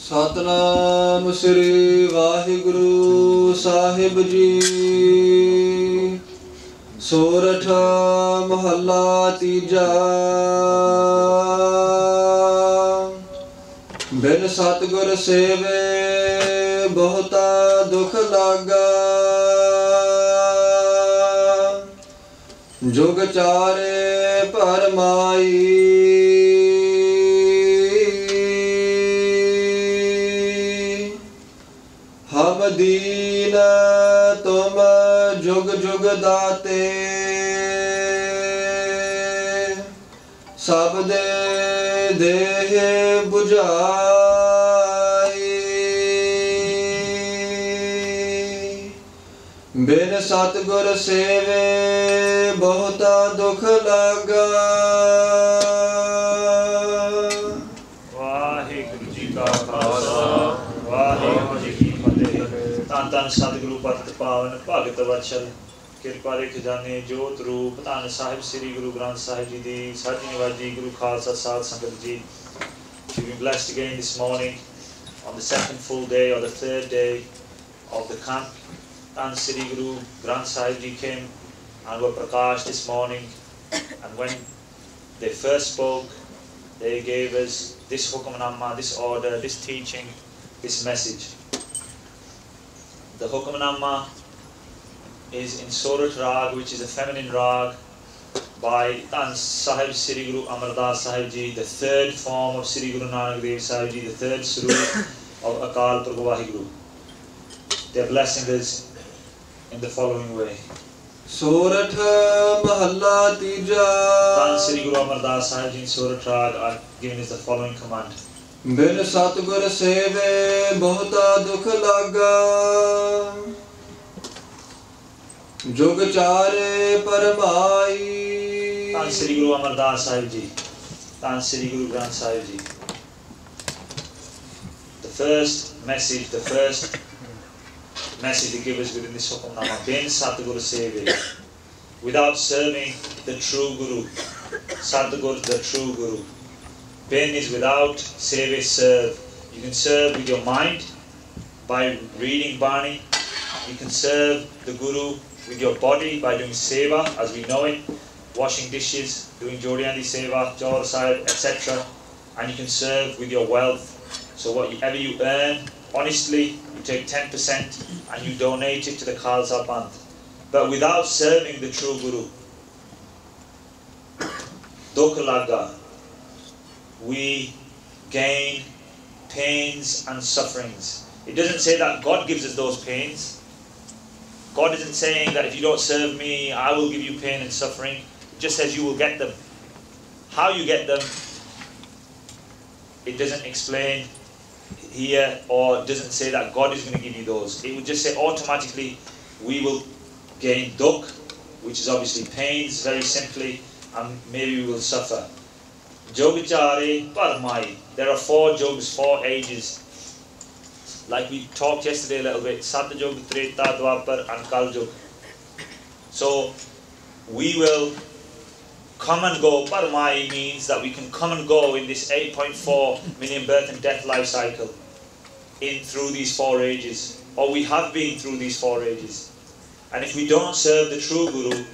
सतनाम श्री वाहिगुरु साहिब जी। सोरठ महला तीजा। बिन सतगुर सेवे बहुता दुख लागा। जुग चारे परमाई। हम दीन तुम जुग जुग दाते। सब दे देह बुझाई। बिन सतगुर सेवे बहुता दुख लागा। वाहिगुरु जी का खालसा वाहिगुरु जी की फतेह। धन धन सतगुरु पत पावन भगत वचन किरपा दे खजाने जोत रूप धन साहिब श्री गुरु ग्रंथ साहिब जी दी साजी निवाजी गुरु खालसा साध संगत जी। We've been blessed again this morning on the second full day or the third day of the camp. And Sri Guru Granth Sahib Ji came and were prakashed this morning, and when they first spoke, they gave us this Hukamnama, this order, this teaching, this message. The Hukamnama is in Sorat Rag, which is a feminine rag by Tan Sahib Sri Guru Amardas Sahib Ji, the third form of Sri Guru Nanak Dev Sahib Ji, the third Suroot of Akal Purv Vaheguru. They are blessing us in the following way. Sorat Mahalla Tija. Tan Sri Guru Amardas Sahib Ji in Sorat Rag are giving us the following command. Bin Satgur Seve Bahta Dukh Laga. Jug Chare Paramai. Tan Sri Guru Amardas Sahib Ji. Tan Sri Guru Granth Sahib Ji. The first message they give us within this Hukamnama. Bin Satguru Seve. Without serving the true Guru. Satgur, the true Guru. Bin is without, Seve, serve. You can serve with your mind by reading Bani. You can serve the Guru with your body by doing Seva as we know it. Washing dishes, doing Jodiandi Seva, Jawar Sahib, etc. And you can serve with your wealth. So whatever you earn, honestly, you take 10% and you donate it to the Khalsa Band. But without serving the true Guru, Dukh Laga, we gain pains and sufferings. It doesn't say that God gives us those pains. God isn't saying that if you don't serve me, I will give you pain and suffering. It just says you will get them. How you get them, it doesn't explain here, or doesn't say that God is going to give you those. It would just say automatically we will gain dukh, which is obviously pains, very simply, and maybe we will suffer. Jogichare Paramai. There are 4 jogs, 4 ages. Like we talked yesterday a little bit, Satyajog, Treta, Dwapar and Kaljog. So we will come and go. Paramai means that we can come and go in this 8.4 million birth and death life cycle through these 4 ages, or we have been through these 4 ages. And if we don't serve the true Guru,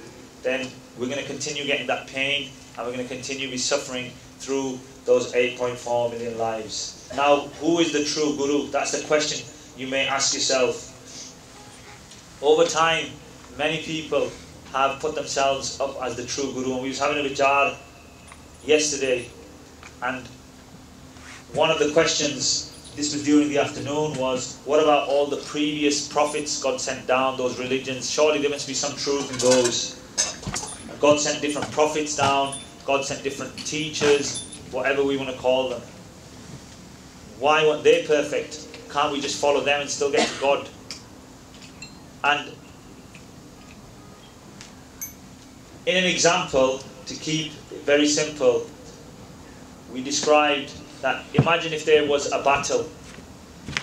then we're going to continue getting that pain and we're going to continue be suffering through those 8.4 million lives. Now, who is the true Guru? That's the question you may ask yourself. Over time, many people have put themselves up as the true Guru, and we was having a vichar yesterday, and one of the questions, this was during the afternoon, was what about all the previous prophets God sent down, those religions? Surely there must be some truth in those. God sent different prophets down, God sent different teachers, whatever we want to call them. Why weren't they perfect? Can't we just follow them and still get to God? And in an example, to keep it very simple, we described that imagine if there was a battle.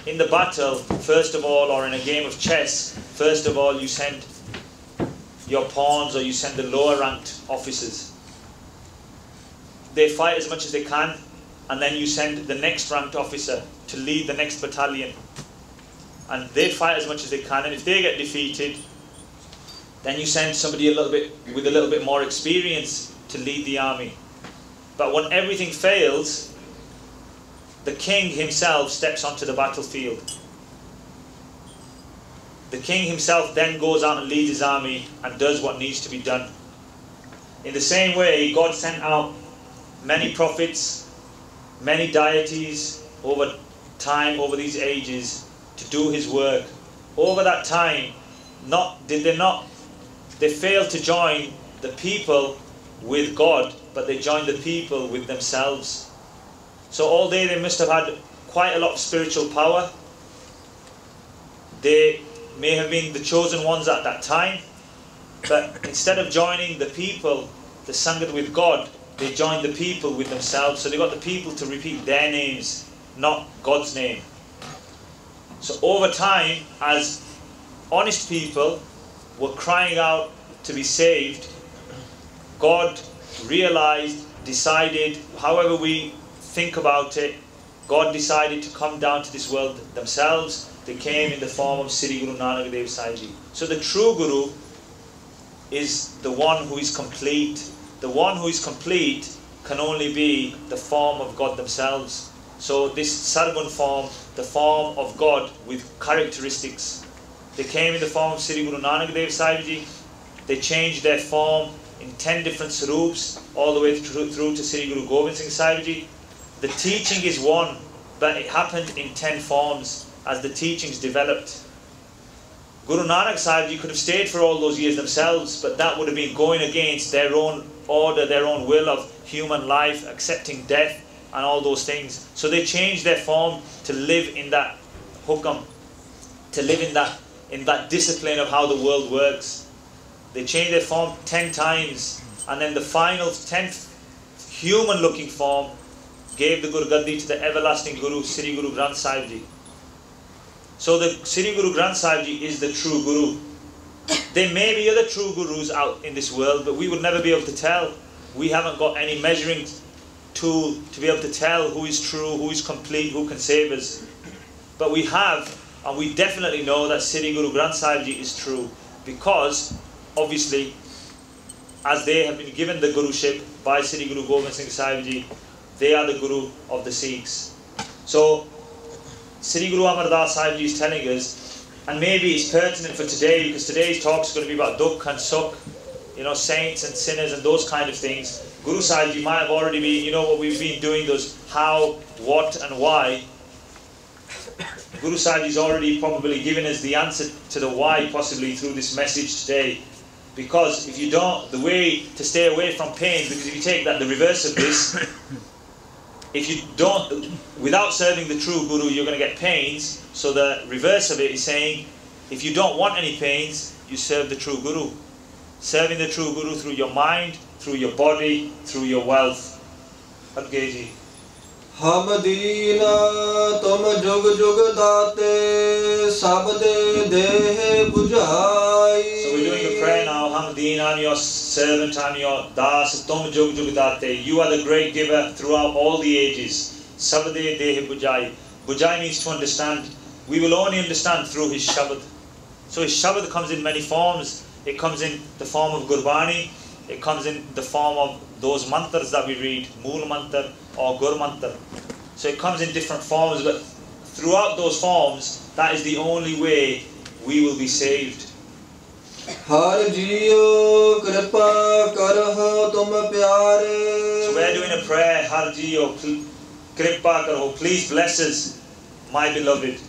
In the battle, first of all, or in a game of chess, first of all you send your pawns or you send the lower ranked officers. They fight as much as they can and then you send the next ranked officer to lead the next battalion, and they fight as much as they can, and if they get defeated, then you send somebody with a little bit more experience to lead the army. But when everything fails, the king himself steps onto the battlefield. The king himself then goes out and leads his army and does what needs to be done. In the same way, God sent out many prophets, many deities over time, over these ages, to do his work. Over that time, they failed to join the people with God, but they joined the people with themselves. So all day they must have had quite a lot of spiritual power. They may have been the chosen ones at that time, but instead of joining the people, the Sangat with God, they joined the people with themselves. So they got the people to repeat their names, not God's name. So over time, as honest people were crying out to be saved, God realized, decided, however we think about it, God decided to come down to this world themselves. They came in the form of Sri Guru Nanak Dev Sahib Ji. So the true Guru is the one who is complete. The one who is complete can only be the form of God themselves. So this Sargun form, the form of God with characteristics. They came in the form of Sri Guru Nanak Dev Sahib Ji. They changed their form in 10 different swarups, all the way through to Sri Guru Gobind Singh Sahib Ji. The teaching is one, but it happened in 10 forms as the teachings developed. Guru Nanak Sahib Ji could have stayed for all those years themselves, but that would have been going against their own order, their own will of human life, accepting death and all those things. So they changed their form to live in that hukam, to live in that discipline of how the world works. They changed their form 10 times, and then the final 10th human looking form gave the Guru Gaddi to the everlasting Guru, Sri Guru Granth Sahib Ji. So the Sri Guru Granth Sahib Ji is the true Guru. There may be other true Gurus out in this world, but we would never be able to tell. We haven't got any measuring tool to be able to tell who is true, who is complete, who can save us. But we have, and we definitely know that Sri Guru Granth Sahib Ji is true, because obviously, as they have been given the Guruship by Sri Guru Gobind Singh Sahib Ji, they are the Guru of the Sikhs. So Sri Guru Amar Das Sahib Ji is telling us, and maybe it's pertinent for today, because today's talk is going to be about Dukh and Sukh, saints and sinners and those kind of things. Guru Sahib Ji might have already been, what we've been doing, those how, what and why. Guru Sahib Ji has already probably given us the answer to the why, possibly through this message today. Because if you don't, the way to stay away from pain, because if you take that, the reverse of this, if you don't, without serving the true Guru, you're going to get pains. So the reverse of it is saying, if you don't want any pains, you serve the true Guru. Serving the true Guru through your mind, through your body, through your wealth. Adgeji. Hum deena tum jug jug date sabde deh bujai. So we're doing a prayer now. Hum deen, I'm your servant, I'm your das, tum jug jug date. You are the great giver throughout all the ages. Sabde deh bujai. Bujai means to understand. We will only understand through his shabad. So his shabad comes in many forms. It comes in the form of Gurbani. It comes in the form of those mantras that we read, Mool Mantra or Gur Mantra. So it comes in different forms, but throughout those forms, that is the only way we will be saved. Har jiyo kripa karaho tum pyare. So we're doing a prayer, Har jiyo kripa karaho, please bless us, my beloved.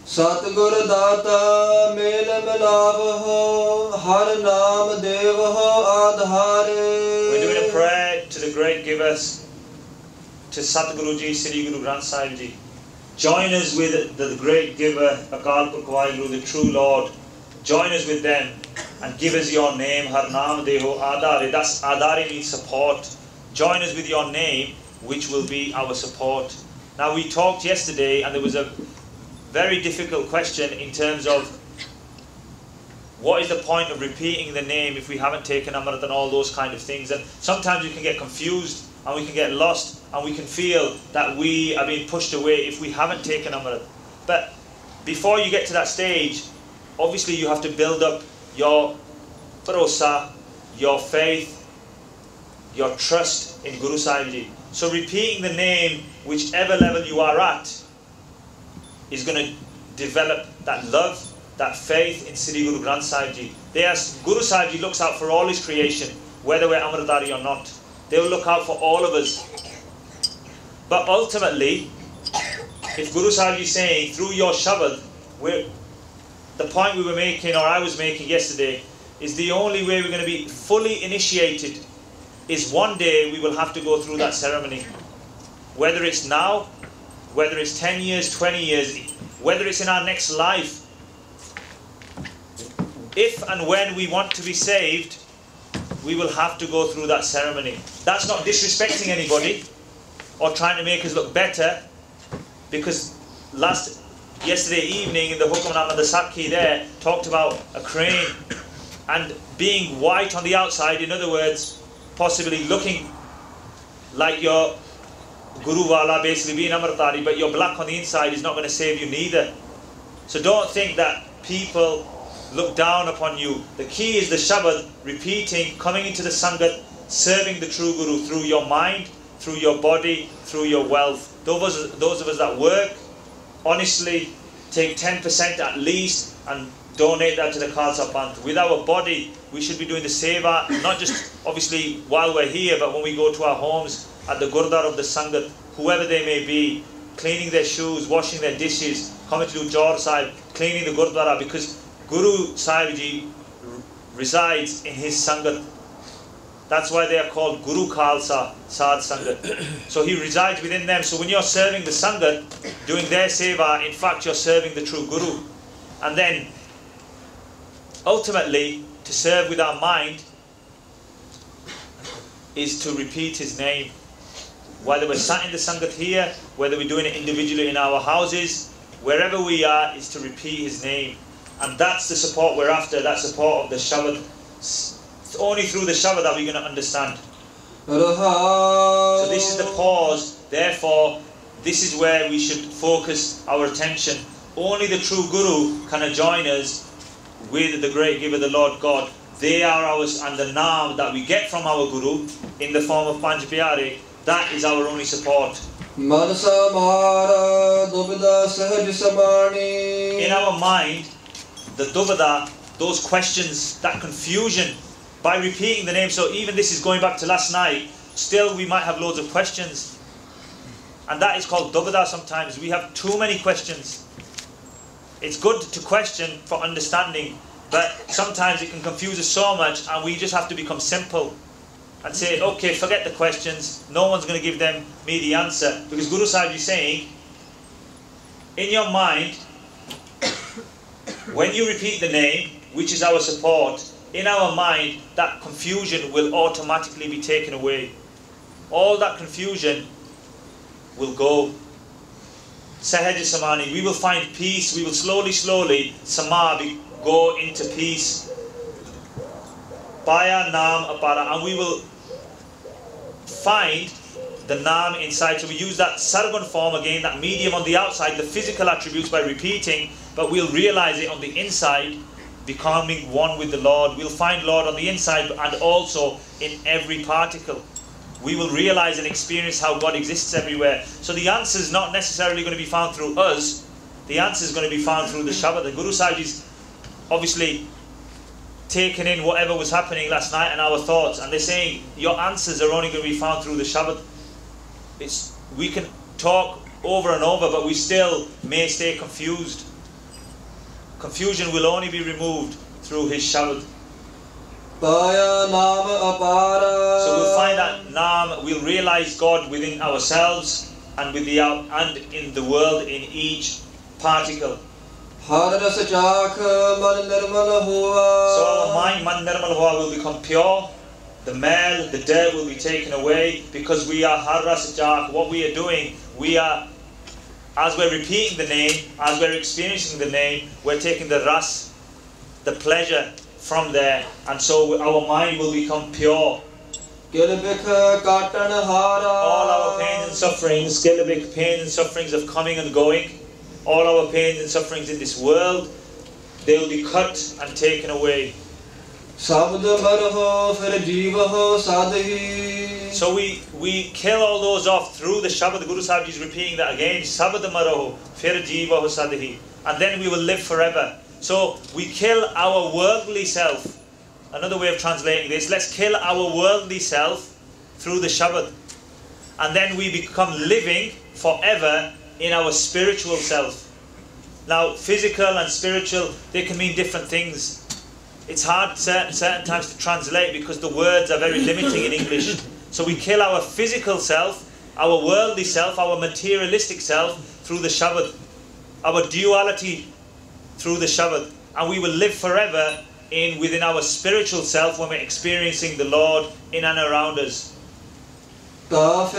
Satgur data mel milav ho, har naam dev ho adhare. We're doing a prayer to the great givers, to Satguru Ji, Sri Guru Granth Sahib Ji. Join us with the great giver, Akal Purkh Waheguru, the true Lord. Join us with them and give us your name, har naam deho adhare. That's adhare means support. Join us with your name, which will be our support. Now we talked yesterday, and there was a very difficult question in terms of what is the point of repeating the name if we haven't taken Amrit and all those kind of things. And sometimes you can get confused and we can get lost, and we can feel that we are being pushed away if we haven't taken Amrit. But before you get to that stage, obviously you have to build up your bharosa, your faith, your trust in Guru Sahib Ji. So repeating the name, whichever level you are at, is going to develop that love, that faith in Sri Guru Granth Sahib Ji. Guru Sahib Ji looks out for all his creation, whether we're Amritdhari or not. They will look out for all of us. But ultimately, if Guru Sahib Ji is saying, through your shabad, the point we were making, or I was making yesterday, is the only way we're going to be fully initiated is one day we will have to go through that ceremony. Whether it's now, whether it's 10 years, 20 years, whether it's in our next life. If and when we want to be saved, we will have to go through that ceremony. That's not disrespecting anybody or trying to make us look better, because yesterday evening in the Hukamnama Katha there talked about a crane and being white on the outside, in other words, possibly looking like your Guru Wala, basically being Amritdhari, but you're black on the inside is not going to save you neither. So don't think that people look down upon you. The key is the shabad, repeating, coming into the Sangat, serving the true Guru through your mind, through your body, through your wealth. Those of us that work, honestly, take 10% at least and donate that to the Khalsa Panth. With our body, we should be doing the seva, not just obviously while we're here, but when we go to our homes, at the Gurdwara of the Sangat, whoever they may be, cleaning their shoes, washing their dishes, coming to do Jor Sahib, cleaning the Gurdwara, because Guru Sahib Ji resides in his Sangat. That's why they are called Guru Khalsa Sad Sangat. So he resides within them. So when you're serving the Sangat, doing their seva, in fact you're serving the true Guru. And then ultimately, to serve with our mind is to repeat his name. Whether we're sat in the Sangat here, whether we're doing it individually in our houses, wherever we are, is to repeat his name. And that's the support we're after, that support of the shabad. It's only through the shabad that we're going to understand. So this is the pause, therefore this is where we should focus our attention. Only the true Guru can join us with the great giver, the Lord God. They are ours, and the naam that we get from our Guru in the form of Panj Pyare, that is our only support. In our mind, the dubada, those questions, that confusion, by repeating the name, so even this is going back to last night, still we might have loads of questions. And that is called dubada sometimes. We have too many questions. It's good to question for understanding, but sometimes it can confuse us so much, and we just have to become simple and say, okay, forget the questions, no one's going to give me the answer. Because Guru Sahib is saying, in your mind, when you repeat the name, which is our support, in our mind, that confusion will automatically be taken away. All that confusion will go. Sahaj Samani, we will find peace, we will slowly, Samadhi, go into peace. Paya Naam Apara, and we will find the Naam inside. So we use that Sargun form again, that medium on the outside, the physical attributes by repeating, but we'll realize it on the inside, becoming one with the Lord. We'll find Lord on the inside and also in every particle. We will realize and experience how God exists everywhere. So the answer is not necessarily going to be found through us. The answer is going to be found through the Shabad. The Guru Sahib is obviously taken in whatever was happening last night and our thoughts, and they're saying your answers are only going to be found through the Shabad. We can talk over and over, but we still may stay confused. Confusion will only be removed through his Shabad. So we'll find that Naam, we'll realize God within ourselves and and in the world, in each particle. So our mind, man nirmal hua, will become pure. The mel, the dirt will be taken away, because we are har ras chak. What we are doing, we are, as we're repeating the name, as we're experiencing the name, we're taking the ras, the pleasure from there, and so our mind will become pure. Kilbik Katanhara. All our pains and sufferings, Gilabik pains and sufferings of coming and going, all our pains and sufferings in this world, they will be cut and taken away. Shabad Marho Fir Jivaho Sadhi. So we kill all those off through the Shabad. The Guru Sahib is repeating that again. Shabad Maraho Fir Jivaho Sadhi. And then we will live forever. So we kill our worldly self. Another way of translating this, let's kill our worldly self through the Shabad. And then we become living forever in our spiritual self. Now, physical and spiritual, they can mean different things. It's hard certain times to translate because the words are very limiting in English. So we kill our physical self, our worldly self, our materialistic self through the Shabad. Our duality through the Shabad. And we will live forever within our spiritual self when we're experiencing the Lord in and around us. And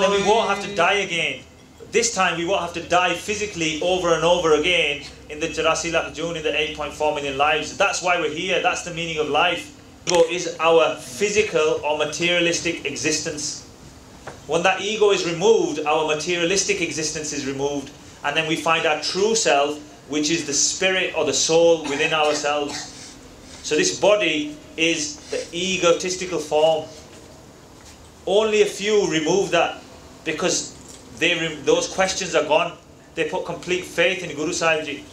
then we won't have to die again. This time we won't have to die physically over and over again in the 84 lakh June, in the 8.4 million lives. That's why we're here. That's the meaning of life. Ego is our physical or materialistic existence. When that ego is removed, our materialistic existence is removed, and then we find our true self, which is the spirit or the soul within ourselves. So this body is the egotistical form. Only a few remove that because those questions are gone. They put complete faith in Guru Sahib Ji.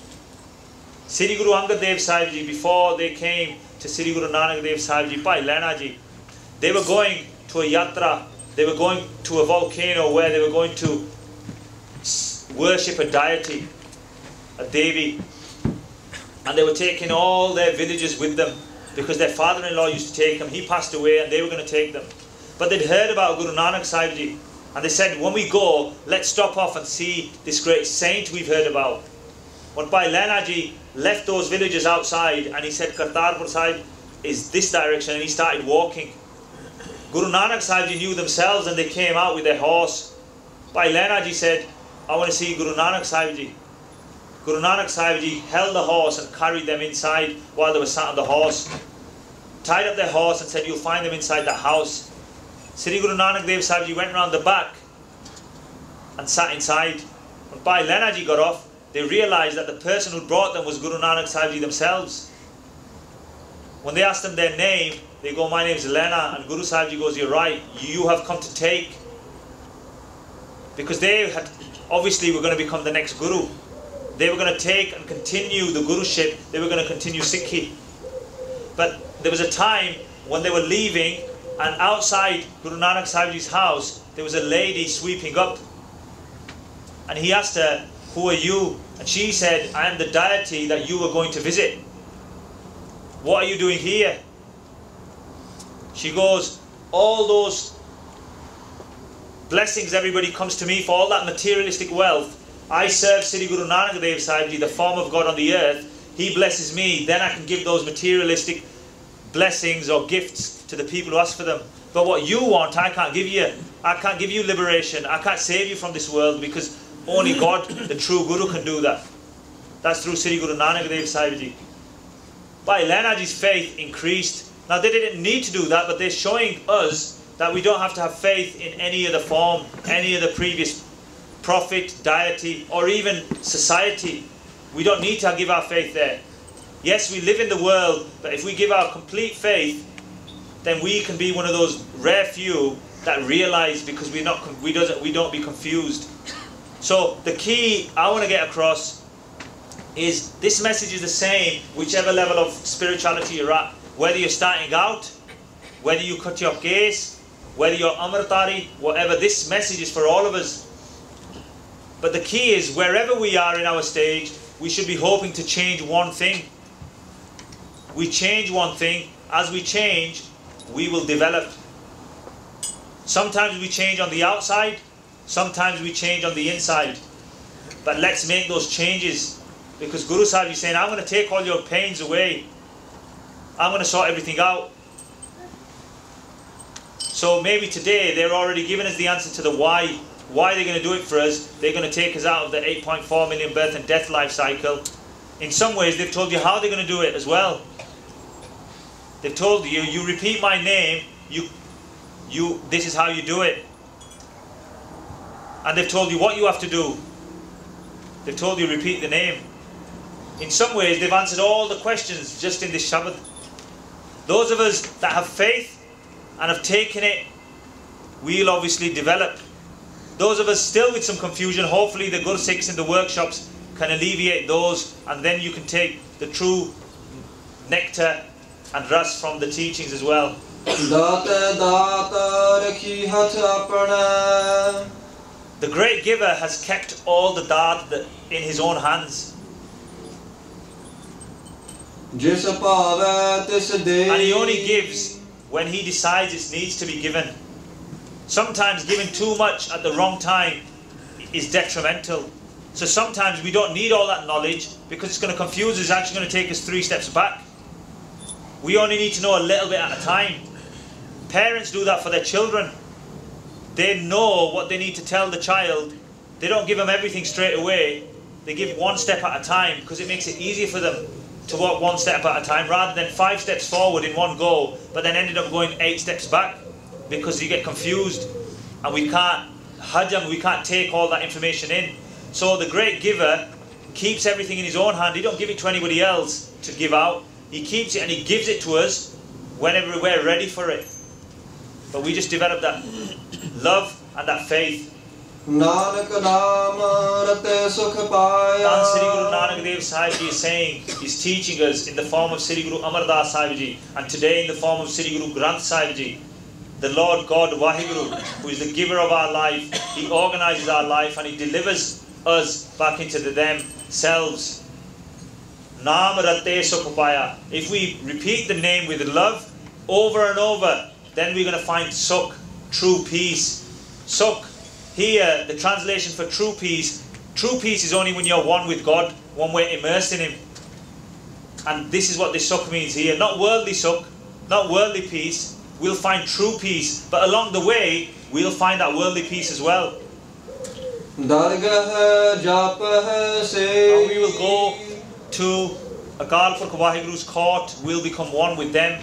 Sri Guru Angad Dev Sahib Ji, before they came to Sri Guru Nanak Dev Sahib Ji, Bhai Lehna Ji, they were going to a yatra. They were going to a volcano where they were going to worship a deity, a Devi. And they were taking all their villagers with them because their father-in-law used to take them. He passed away and they were going to take them. But they'd heard about Guru Nanak Sahib Ji. And they said, when we go, let's stop off and see this great saint we've heard about. When Bhai Lehna Ji left those villagers outside and he said, Kartarpur Sahib is this direction, and he started walking. Guru Nanak Sahib Ji knew themselves and they came out with their horse. Bhai Lehna Ji said, I want to see Guru Nanak Sahib Ji. Guru Nanak Sahib Ji held the horse and carried them inside while they were sat on the horse. Tied up their horse and said, you'll find them inside that house. Sri Guru Nanak Dev Sahib Ji went round the back and sat inside. When Bhai Lehna Ji got off, they realized that the person who brought them was Guru Nanak Sahib Ji themselves. When they asked them their name, they go, my name is Lehna, and Guru Sahib Ji goes, you're right, you have come to take. Because they had obviously were going to become the next Guru. They were going to take and continue the Guruship, they were going to continue Sikhi. But there was a time when they were leaving, and outside Guru Nanak Sahib Ji's house, there was a lady sweeping up. And he asked her, who are you? And she said, I am the deity that you were going to visit. What are you doing here? She goes, all those blessings everybody comes to me for, all that materialistic wealth. I serve Sri Guru Nanak Dev Sahib Ji, the form of God on the earth. He blesses me, then I can give those materialistic blessings or gifts to the people who ask for them. But what you want, I can't give you. I can't give you liberation. I can't save you from this world because only God, the true Guru, can do that. That's through Sri Guru Nanak Dev Sahib Ji. Bhai Lehna Ji's faith increased. Now they didn't need to do that, but they're showing us that we don't have to have faith in any other form, any of the previous prophet, deity, or even society. We don't need to give our faith there. Yes, we live in the world, but if we give our complete faith, then we can be one of those rare few that realize, because we don't be confused. So the key I want to get across is this message is the same whichever level of spirituality you're at. Whether you're starting out, whether you cut your case, whether you're Amritari, whatever, this message is for all of us. But the key is, wherever we are in our stage, we should be hoping to change one thing. We change one thing. As we change, we will develop. Sometimes we change on the outside, sometimes we change on the inside. But let's make those changes, because Guru Sahib is saying, I'm going to take all your pains away. I'm going to sort everything out. So maybe today they're already giving us the answer to the why. Why they're going to do it for us. They're going to take us out of the 8.4 million birth and death life cycle. In some ways they've told you how they're going to do it as well. They've told you, you repeat my name, this is how you do it. And they've told you what you have to do. They've told you repeat the name. In some ways, they've answered all the questions just in this Shabad. Those of us that have faith and have taken it, we'll obviously develop. Those of us still with some confusion, hopefully the Gursikhs in the workshops can alleviate those, and then you can take the true nectar and ras from the teachings as well. The great giver has kept all the daat in his own hands. And he only gives when he decides it needs to be given. Sometimes giving too much at the wrong time is detrimental. So sometimes we don't need all that knowledge because it's going to confuse us, it's actually going to take us 3 steps back. We only need to know a little bit at a time. Parents do that for their children. They know what they need to tell the child. They don't give them everything straight away. They give 1 step at a time because it makes it easier for them to walk 1 step at a time rather than 5 steps forward in one go, but then ended up going 8 steps back because you get confused and we can't hajam, we can't take all that information in. So the great giver keeps everything in his own hand. He don't give it to anybody else to give out. He keeps it and he gives it to us whenever we're ready for it. But we just develop that love and that faith. Nanak naam rate sukh paya. Sri Guru Nanak Dev Sahib Ji is saying, he's teaching us in the form of Sri Guru Amar Das Sahib Ji, and today in the form of Sri Guru Granth Sahib Ji. The Lord God Waheguru, who is the giver of our life, he organizes our life and he delivers us back into themselves. Naam rate sukh paya. If we repeat the name with love over and over, then we're going to find sukh, true peace. Sukh, here the translation for true peace is only when you're one with God, one way immersed in Him. And this is what this sukh means here. Not worldly sukh, not worldly peace. We'll find true peace, but along the way we'll find that worldly peace as well. ਦਰਗਹ ਜਪ ਸੇ. And we will go to Akal Purkh Waheguru's court, we'll become one with them,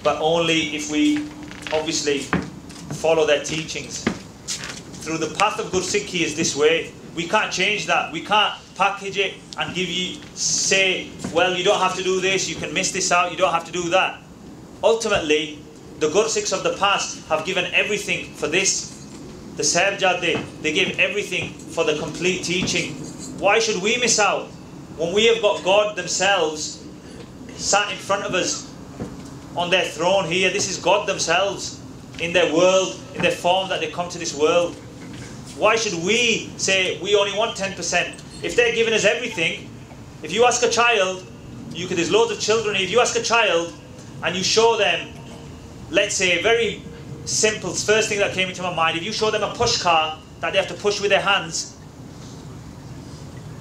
but only if we obviously follow their teachings. Through the path of Gursikhi is this way. We can't change that. We can't package it and give you, say, well, you don't have to do this, you can miss this out, you don't have to do that. Ultimately, the Gursikhs of the past have given everything for this. The Sahibjade, they gave everything for the complete teaching. Why should we miss out when we have got God themselves sat in front of us on their throne here? This is God themselves in their world, in their form that they come to this world. Why should we say we only want 10%? If they're giving us everything, if you ask a child, there's loads of children here, if you ask a child and you show them, let's say, very simple, first thing that came into my mind, if you show them a push car that they have to push with their hands,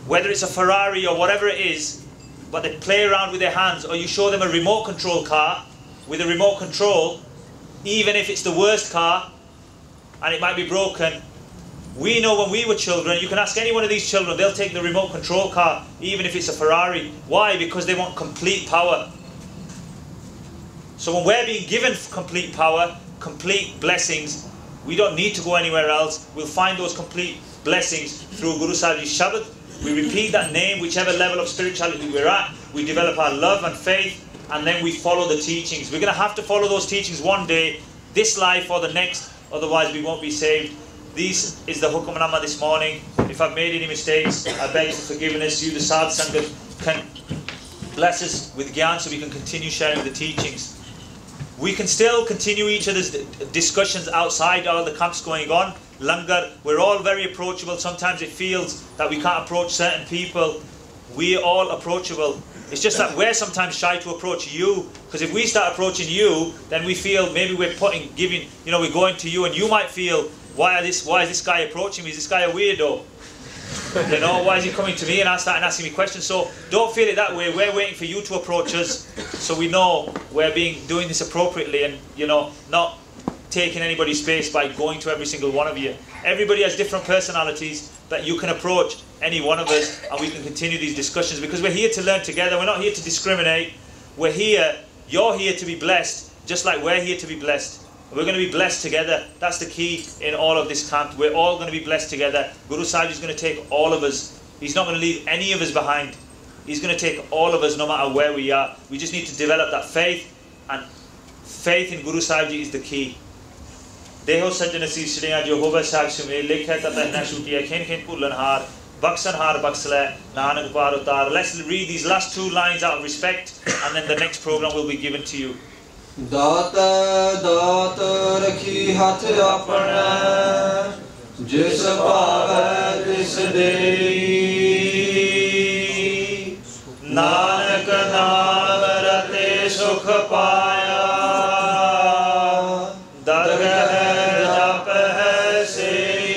whether it's a Ferrari or whatever it is, but they play around with their hands, or you show them a remote control car with a remote control, even if it's the worst car and it might be broken, we know when we were children, you can ask any one of these children, they'll take the remote control car even if it's a Ferrari. Why? Because they want complete power. So when we're being given complete power, complete blessings, we don't need to go anywhere else. We'll find those complete blessings through Guru Sahib's Shabad. We repeat that name, whichever level of spirituality we're at. We develop our love and faith, and then we follow the teachings. We're going to have to follow those teachings one day, this life or the next, otherwise we won't be saved. This is the Hukamnama this morning. If I've made any mistakes, I beg for forgiveness. You, the Sadh Sangat, can bless us with Gyan so we can continue sharing the teachings. We can still continue each other's discussions outside all the camps going on. Langar, we're all very approachable. Sometimes it feels that we can't approach certain people. We're all approachable. It's just that we're sometimes shy to approach you, because if we start approaching you, then we feel maybe we're we're going to you, and you might feel, why is this guy approaching me? Is this guy a weirdo? Why is he coming to me and starting asking me questions? So don't feel it that way. We're waiting for you to approach us, so we know we're doing this appropriately, and not taking anybody's space by going to every single one of you. Everybody has different personalities, but you can approach any one of us and we can continue these discussions, because we're here to learn together. We're not here to discriminate. we're here, you're here to be blessed, just like we're here to be blessed. We're going to be blessed together. That's the key in all of this camp. We're all going to be blessed together. Guru Sahib is going to take all of us. He's not going to leave any of us behind. He's going to take all of us no matter where we are. We just need to develop that faith, and faith in Guru Sahib Ji is the key. Deho sajjan asisriyan Jehovah Sahib sume lekha ta pehna shutiya khen khen pullan har baksan har baksla nanak par utar. Let's read these last two lines out of respect, and then the next program will be given to you. ਦਾਤ ਦਾਤ ਰਖੀ ਹੱਥ ਆਪਣਾ ਜਿਸ ਭਾਵੈ ਤਿਸ ਦੇਈ ਨਾਨਕ ਨਾਮ ਰਤੇ ਸੁਖ ਪਾਇਆ ਦਰਗਹ ਜਪੈ ਸੇਈ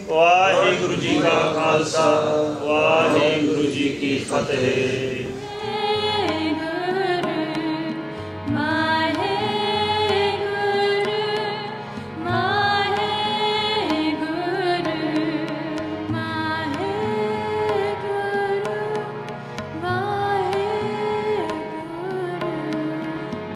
ਵਾਹਿਗੁਰੂ ਜੀ ਕਾ ਖਾਲਸਾ ਵਾਹਿਗੁਰੂ ਜੀ ਕੀ ਫਤਿਹ।